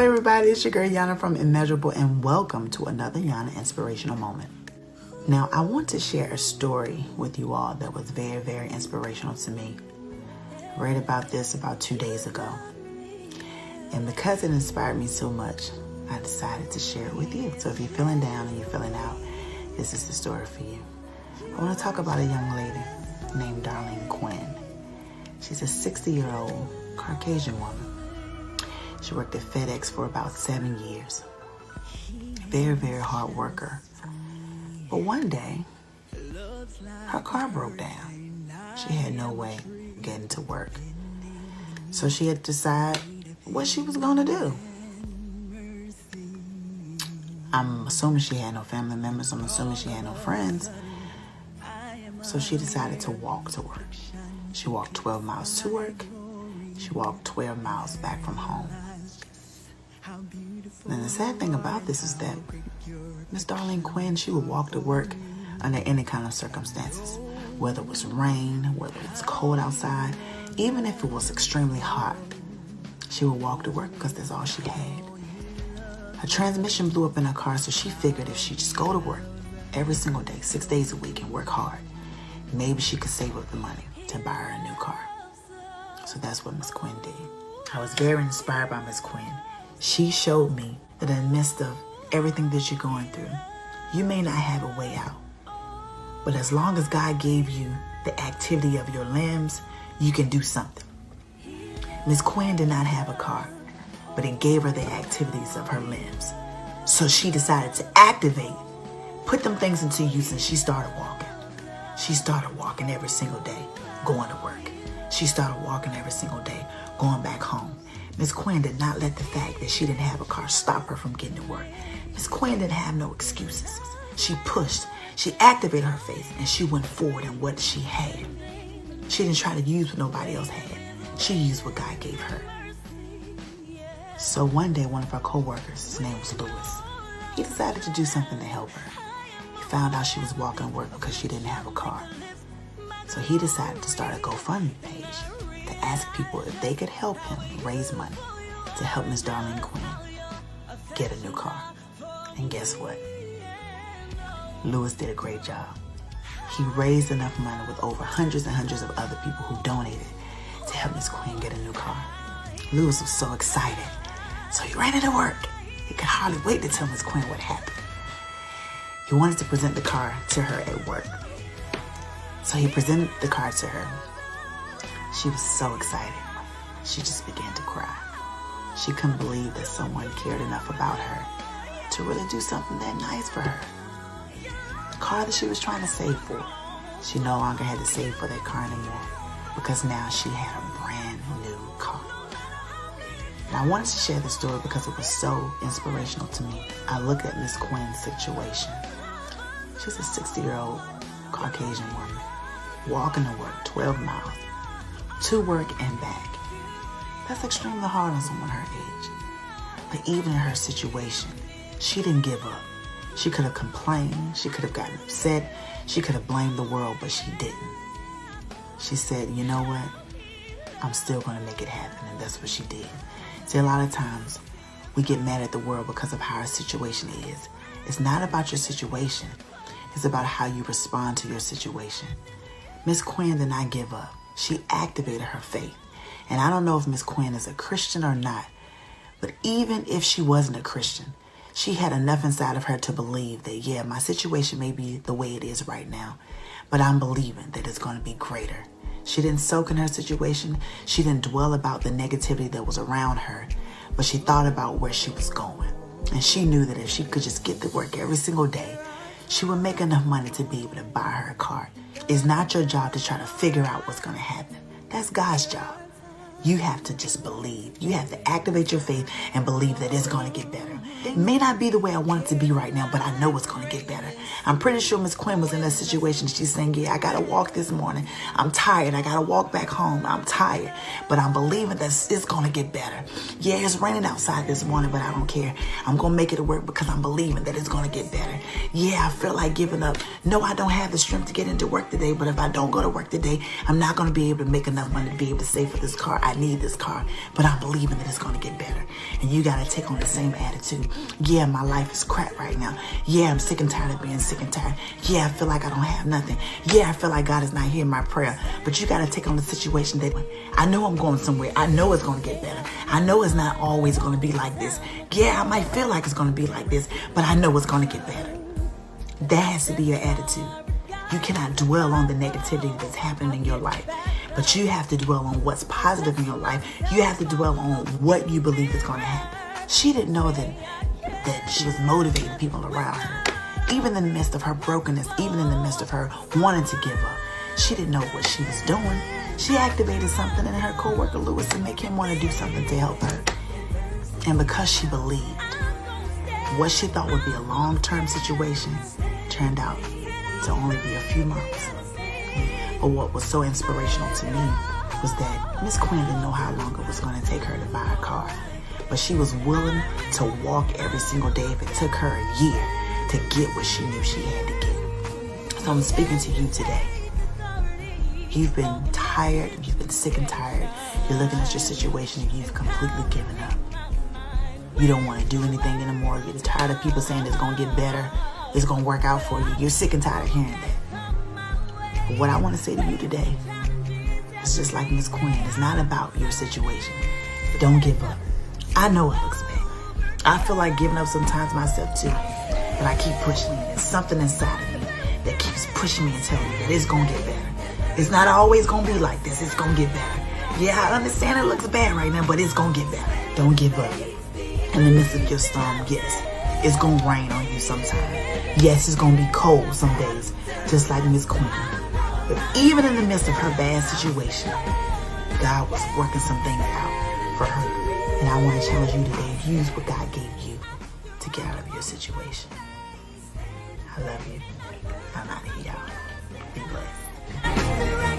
everybody, it's your girl Yana from Immeasurable, and welcome to another Yana Inspirational Moment. Now, I want to share a story with you all that was very, very inspirational to me. I read about this about 2 days ago. And because it inspired me so much, I decided to share it with you. So if you're feeling down and you're feeling out, this is the story for you. I want to talk about a young lady named Darlene Quinn. She's a 60-year-old Caucasian woman. She worked at FedEx for about 7 years. Very, very hard worker. But one day, her car broke down. She had no way of getting to work. So she had to decide what she was going to do. I'm assuming she had no family members. I'm assuming she had no friends. So she decided to walk to work. She walked 12 miles to work. She walked 12 miles back from home. And the sad thing about this is that Miss Darlene Quinn, she would walk to work under any kind of circumstances, whether it was rain, whether it was cold outside, even if it was extremely hot. She would walk to work because that's all she had. Her transmission blew up in her car, so she figured if she just go to work every single day, 6 days a week, and work hard, maybe she could save up the money to buy her a new car. So that's what Miss Quinn did. I was very inspired by Miss Quinn. She showed me that in the midst of everything that you're going through, you may not have a way out. But as long as God gave you the activity of your limbs, you can do something. Miss Quinn did not have a car, but it gave her the activities of her limbs. So she decided to activate, put them things into use, and she started walking. She started walking every single day, going to work. She started walking every single day, going back home. Miss Quinn did not let the fact that she didn't have a car stop her from getting to work. Miss Quinn didn't have no excuses. She pushed, she activated her faith, and she went forward in what she had. She didn't try to use what nobody else had. She used what God gave her. So one day, one of her co-workers, his name was Lewis, he decided to do something to help her. He found out she was walking to work because she didn't have a car. So he decided to start a GoFundMe page to ask people if they could help him raise money to help Miss Darlene Quinn get a new car. And guess what? Lewis did a great job. He raised enough money with over hundreds and hundreds of other people who donated to help Miss Quinn get a new car. Lewis was so excited. So he ran into work. He could hardly wait to tell Miss Quinn what happened. He wanted to present the car to her at work. So he presented the car to her. She was so excited. She just began to cry. She couldn't believe that someone cared enough about her to really do something that nice for her. The car that she was trying to save for, she no longer had to save for that car anymore because now she had a brand new car. Now, I wanted to share this story because it was so inspirational to me. I look at Miss Quinn's situation. She's a 60-year-old Caucasian woman walking to work 12 miles to work and back. That's extremely hard on someone her age. But even in her situation, she didn't give up. She could have complained. She could have gotten upset. She could have blamed the world, but she didn't. She said, you know what? I'm still going to make it happen. And that's what she did. See, a lot of times we get mad at the world because of how our situation is. It's not about your situation. It's about how you respond to your situation. Miss Quinn did not give up. She activated her faith. And I don't know if Miss Quinn is a Christian or not, but even if she wasn't a Christian, she had enough inside of her to believe that, yeah, my situation may be the way it is right now, but I'm believing that it's going to be greater. She didn't soak in her situation. She didn't dwell about the negativity that was around her, but she thought about where she was going. And she knew that if she could just get to work every single day, she would make enough money to be able to buy her a car. It's not your job to try to figure out what's going to happen. That's God's job. You have to just believe. You have to activate your faith and believe that it's going to get better. It may not be the way I want it to be right now, but I know it's going to get better. I'm pretty sure Miss Quinn was in that situation. She's saying, yeah, I got to walk this morning. I'm tired. I got to walk back home. I'm tired, but I'm believing that it's going to get better. Yeah, it's raining outside this morning, but I don't care. I'm going to make it to work because I'm believing that it's going to get better. Yeah, I feel like giving up. No, I don't have the strength to get into work today, but if I don't go to work today, I'm not going to be able to make enough money to be able to save for this car. I I need this car, but I'm believing that it's going to get better. And you got to take on the same attitude. Yeah, my life is crap right now. Yeah, I'm sick and tired of being sick and tired. Yeah, I feel like I don't have nothing. Yeah, I feel like God is not hearing my prayer. But you got to take on the situation that I know I'm going somewhere. I know it's going to get better. I know it's not always going to be like this. Yeah, I might feel like it's going to be like this, but I know it's going to get better. That has to be your attitude. You cannot dwell on the negativity that's happening in your life, but you have to dwell on what's positive in your life. You have to dwell on what you believe is going to happen. She didn't know that she was motivating people around her. Even in the midst of her brokenness, even in the midst of her wanting to give up, she didn't know what she was doing. She activated something in her coworker Lewis to make him want to do something to help her. And because she believed, what she thought would be a long-term situation turned out to only be a few months. But what was so inspirational to me was that Miss Quinn didn't know how long it was going to take her to buy a car. But she was willing to walk every single day if it took her a year to get what she knew she had to get. So I'm speaking to you today. You've been tired, you've been sick and tired. You're looking at your situation and you've completely given up. You don't want to do anything anymore. You're tired of people saying it's going to get better. It's going to work out for you. You're sick and tired of hearing that. But what I want to say to you today is just like Miss Quinn. It's not about your situation. Don't give up. I know it looks bad. I feel like giving up sometimes myself too. But I keep pushing it. There's something inside of me that keeps pushing me and telling me that it's going to get better. It's not always going to be like this. It's going to get better. Yeah, I understand it looks bad right now, but it's going to get better. Don't give up. In the midst of your storm, yes, it's going to rain on you sometime. Yes, it's going to be cold some days, just like Miss Quinn. But even in the midst of her bad situation, God was working some things out for her. And I want to challenge you today, use what God gave you to get out of your situation. I love you. I'm out of here, y'all. Be blessed.